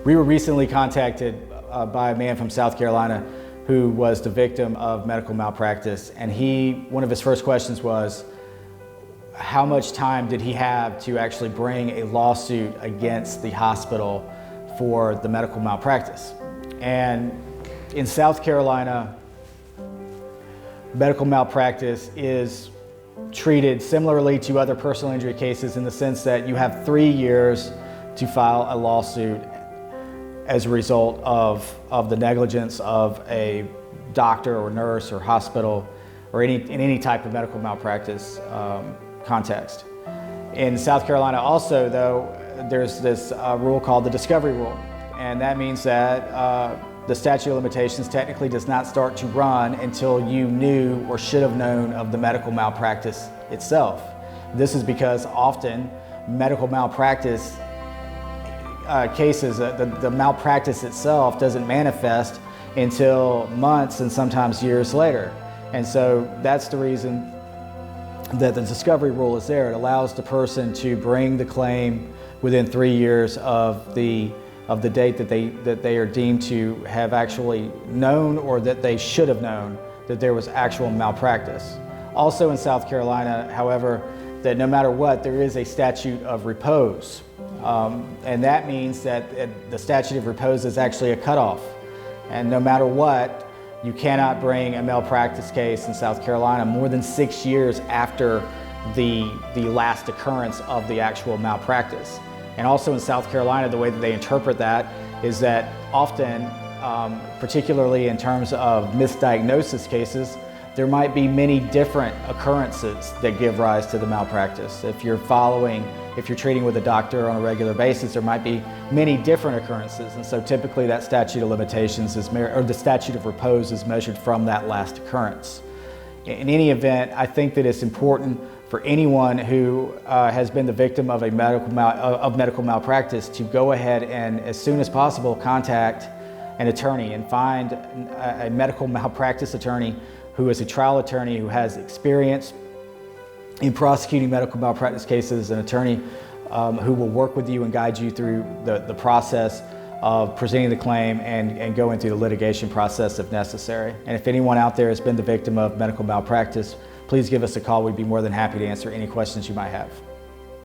We were recently contacted by a man from South Carolina who was the victim of medical malpractice, and one of his first questions was, how much time did he have to actually bring a lawsuit against the hospital for the medical malpractice? And in South Carolina, medical malpractice is treated similarly to other personal injury cases in the sense that you have 3 years to file a lawsuit as a result of the negligence of a doctor or nurse or hospital or in any type of medical malpractice context. In South Carolina also, though, there's this rule called the discovery rule, and that means that the statute of limitations technically does not start to run until you knew or should have known of the medical malpractice itself. This is because often medical malpractice cases, the malpractice itself doesn't manifest until months and sometimes years later. And so that's the reason that the discovery rule is there. It allows the person to bring the claim within 3 years of the date that they are deemed to have actually known or that they should have known that there was actual malpractice. Also in South Carolina, however, that no matter what, there is a statute of repose. And that means that the statute of repose is actually a cutoff. And no matter what, you cannot bring a malpractice case in South Carolina more than 6 years after the last occurrence of the actual malpractice. And also in South Carolina, the way that they interpret that is that often, particularly in terms of misdiagnosis cases, there might be many different occurrences that give rise to the malpractice. If you're treating with a doctor on a regular basis, there might be many different occurrences. And so typically that statute of limitations or the statute of repose is measured from that last occurrence. In any event, I think that it's important for anyone who has been the victim of medical malpractice to go ahead and, as soon as possible, contact an attorney and find a medical malpractice attorney who is a trial attorney who has experience in prosecuting medical malpractice cases, an attorney who will work with you and guide you through the process of presenting the claim and going through the litigation process if necessary. And if anyone out there has been the victim of medical malpractice, please give us a call. We'd be more than happy to answer any questions you might have.